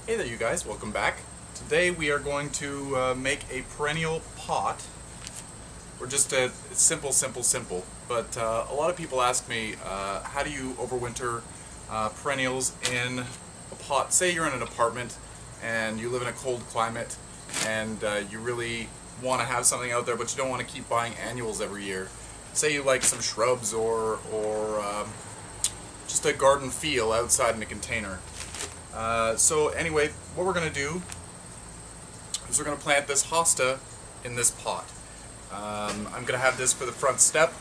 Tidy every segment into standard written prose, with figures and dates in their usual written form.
Hey there you guys, welcome back. Today we are going to make a perennial pot. We're just a simple, but a lot of people ask me, how do you overwinter perennials in a pot? Say you're in an apartment and you live in a cold climate and you really want to have something out there, but you don't want to keep buying annuals every year. Say you like some shrubs or just a garden feel outside in a container. So anyway, what we're going to do is we're going to plant this hosta in this pot. I'm going to have this for the front step.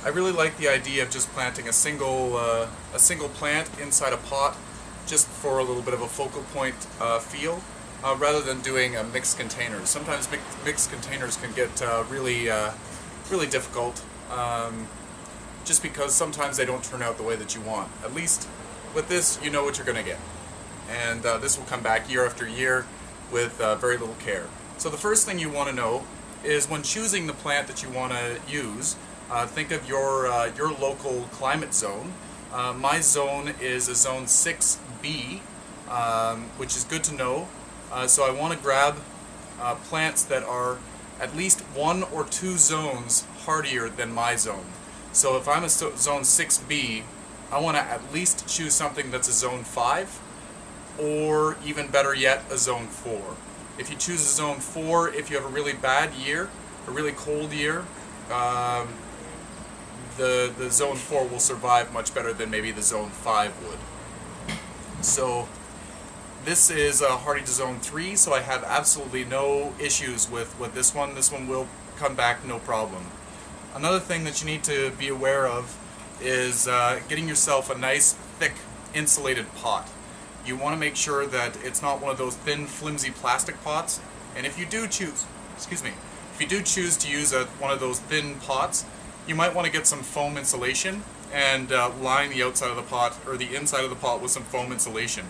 I really like the idea of just planting a single plant inside a pot, just for a little bit of a focal point feel, rather than doing mixed containers. Sometimes mixed containers can get really difficult, just because sometimes they don't turn out the way that you want. At least with this, you know what you're going to get. And this will come back year after year with very little care. So the first thing you want to know is, when choosing the plant that you want to use, think of your local climate zone. My zone is a zone 6B, which is good to know. So I want to grab plants that are at least 1 or 2 zones hardier than my zone. So if I'm a zone 6B, I want to at least choose something that's a zone 5, or even better yet, a zone 4. If you choose a zone 4, if you have a really bad year, a really cold year, the zone 4 will survive much better than maybe the zone 5 would. So this is hardy to zone 3, so I have absolutely no issues with this one. This one will come back no problem. Another thing that you need to be aware of is getting yourself a nice, thick, insulated pot. You want to make sure that it's not one of those thin, flimsy plastic pots. And if you do choose, to use one of those thin pots, you might want to get some foam insulation and line the outside of the pot, or the inside of the pot, with some foam insulation.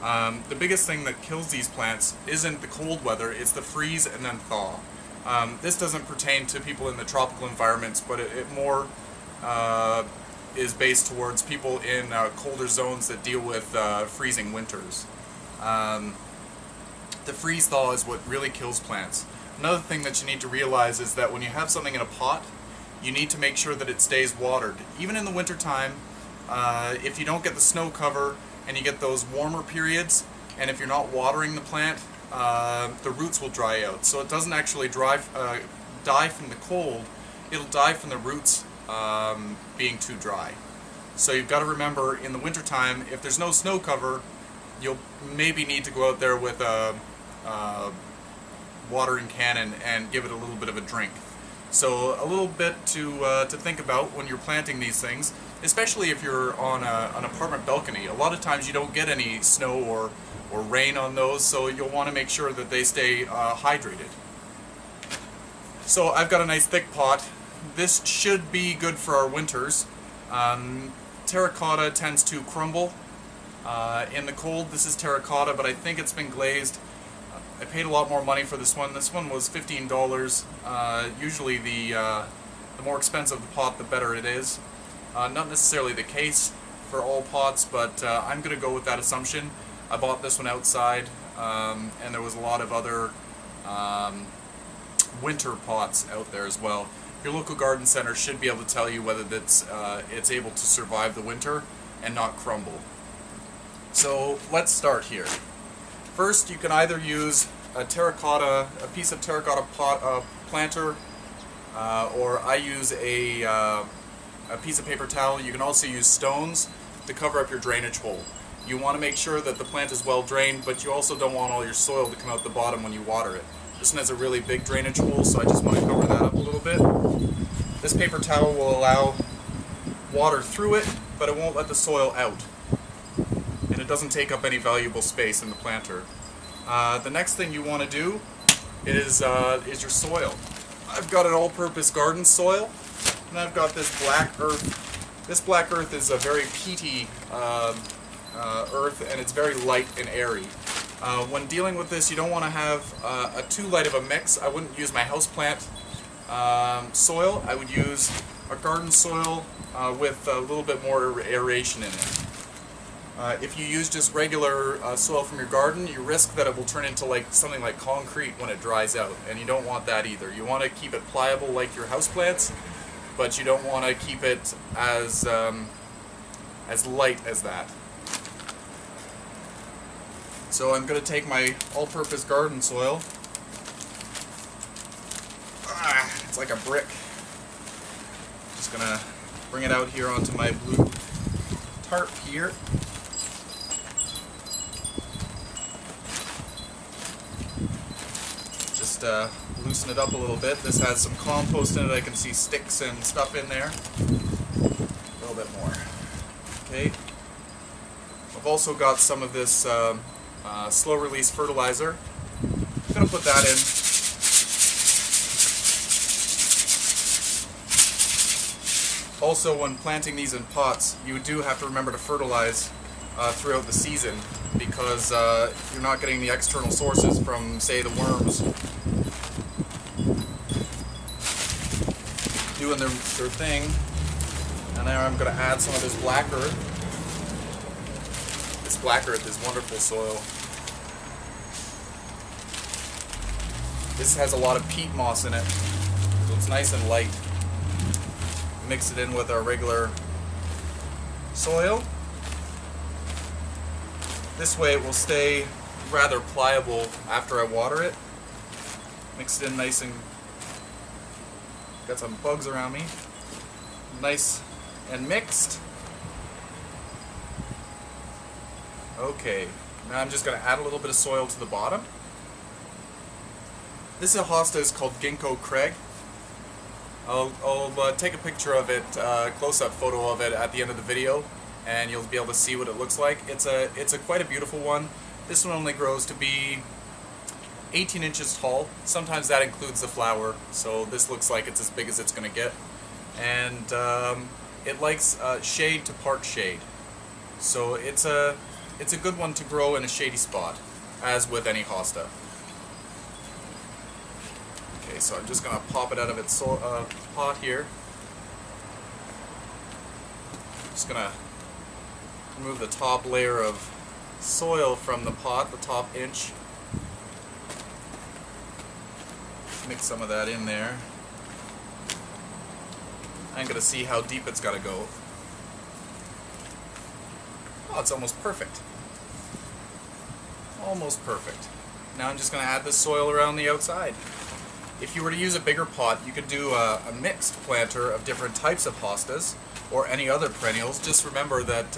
The biggest thing that kills these plants isn't the cold weather, it's the freeze and then thaw. This doesn't pertain to people in the tropical environments, but it more is based towards people in colder zones that deal with freezing winters. The freeze-thaw is what really kills plants. Another thing that you need to realize is that when you have something in a pot, you need to make sure that it stays watered. Even in the wintertime, if you don't get the snow cover and you get those warmer periods, and if you're not watering the plant, the roots will dry out. So it doesn't actually die from the cold, it'll die from the roots being too dry. So you've got to remember, in the wintertime, if there's no snow cover, you'll maybe need to go out there with a watering can and give it a little bit of a drink. So a little bit to think about when you're planting these things, especially if you're on an apartment balcony. A lot of times you don't get any snow or rain on those, so you'll want to make sure that they stay hydrated. So I've got a nice thick pot. This should be good for our winters. Terracotta tends to crumble in the cold. This is terracotta, but I think it's been glazed. I paid a lot more money for this one. This one was $15. Usually the more expensive the pot, the better it is. Not necessarily the case for all pots, but I'm going to go with that assumption. I bought this one outside, and there was a lot of other winter pots out there as well. Your local garden center should be able to tell you whether it's able to survive the winter and not crumble. So let's start here. First, you can either use a piece of terracotta planter, or I use a piece of paper towel. You can also use stones to cover up your drainage hole. You want to make sure that the plant is well drained, but you also don't want all your soil to come out the bottom when you water it. This one has a really big drainage hole, so I just want to cover that up a little bit. This paper towel will allow water through it, but it won't let the soil out. And it doesn't take up any valuable space in the planter. The next thing you want to do is your soil. I've got an all-purpose garden soil, and I've got this black earth. This black earth is a very peaty earth, and it's very light and airy. When dealing with this, you don't want to have too light of a mix. I wouldn't use my houseplant soil. I would use a garden soil with a little bit more aeration in it. If you use just regular soil from your garden, you risk that it will turn into something like concrete when it dries out, and you don't want that either. You want to keep it pliable like your houseplants, but you don't want to keep it as light as that. So I'm going to take my all-purpose garden soil. It's like a brick. Just going to bring it out here onto my blue tarp here. Just loosen it up a little bit. This has some compost in it. I can see sticks and stuff in there. A little bit more. Okay. I've also got some of this slow release fertilizer. I'm going to put that in. Also, when planting these in pots, you do have to remember to fertilize throughout the season, because you're not getting the external sources from, say, the worms doing their thing. And now I'm going to add some of this black earth. This black earth is wonderful soil. This has a lot of peat moss in it, so it's nice and light. Mix it in with our regular soil. This way it will stay rather pliable after I water it. Mix it in nice and... got some bugs around me. Nice and mixed. Okay, now I'm just going to add a little bit of soil to the bottom. This hosta is called Ginkgo Craig. I'll take a picture of it, close-up photo of it at the end of the video, and you'll be able to see what it looks like. It's a quite a beautiful one. This one only grows to be 18 inches tall. Sometimes that includes the flower, so this looks like it's as big as it's going to get. And it likes shade to part shade, so it's a good one to grow in a shady spot, as with any hosta. Okay, so I'm just going to pop it out of its pot here. Just going to remove the top layer of soil from the pot, the top inch. Mix some of that in there. I'm going to see how deep it's got to go. Oh, it's almost perfect. Almost perfect. Now I'm just going to add this soil around the outside. If you were to use a bigger pot, you could do a mixed planter of different types of hostas or any other perennials. Just remember that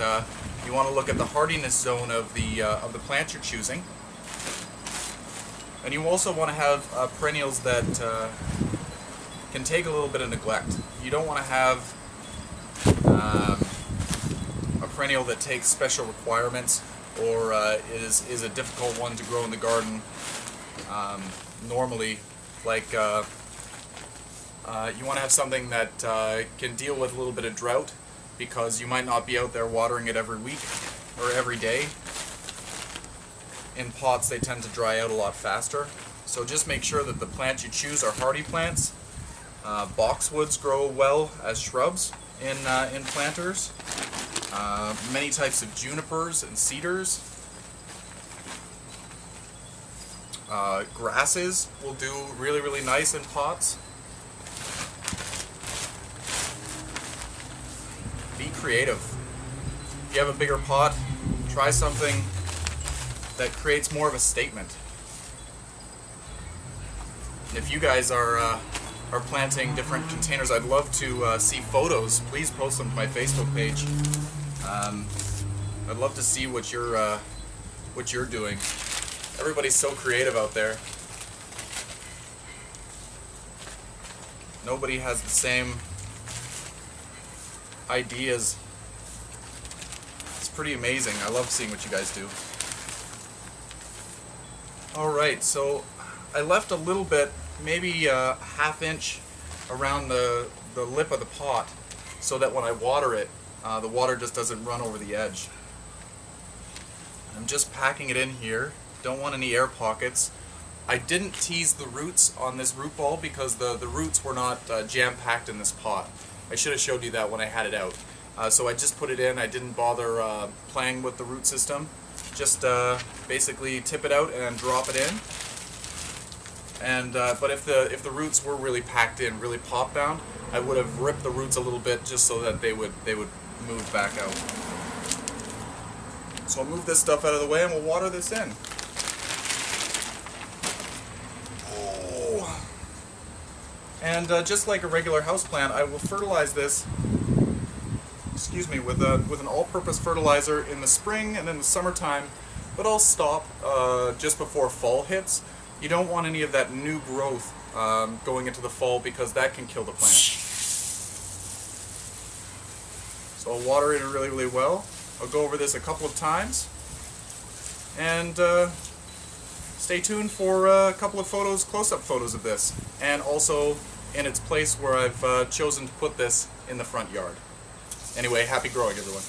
you want to look at the hardiness zone of the plant you're choosing. And you also want to have perennials that can take a little bit of neglect. You don't want to have a perennial that takes special requirements or is a difficult one to grow in the garden normally. Like, you want to have something that can deal with a little bit of drought, because you might not be out there watering it every week or every day. In pots, they tend to dry out a lot faster. So just make sure that the plants you choose are hardy plants. Boxwoods grow well as shrubs in planters. Many types of junipers and cedars. Grasses will do really, really nice in pots. Be creative. If you have a bigger pot, try something that creates more of a statement. If you guys are planting different containers, I'd love to see photos. Please post them to my Facebook page. I'd love to see what you're doing. Everybody's so creative out there. Nobody has the same ideas. It's pretty amazing. I love seeing what you guys do. Alright, so I left a little bit, maybe a ½ inch around the lip of the pot, so that when I water it, the water just doesn't run over the edge. I'm just packing it in here. Don't want any air pockets. I didn't tease the roots on this root ball because the roots were not jam-packed in this pot. I should have showed you that when I had it out. So I just put it in. I didn't bother playing with the root system. Just basically tip it out and drop it in. And but if the roots were really packed in, really pop bound, I would have ripped the roots a little bit just so that they would move back out. So I'll move this stuff out of the way and we'll water this in. Oh. And just like a regular houseplant, I will fertilize this, excuse me, with an all-purpose fertilizer in the spring and in the summertime, but I'll stop just before fall hits. You don't want any of that new growth going into the fall because that can kill the plant. So I'll water it really, really well. I'll go over this a couple of times. And stay tuned for a couple of photos, close-up photos of this. And also in its place where I've chosen to put this in the front yard. Anyway, happy growing, everyone.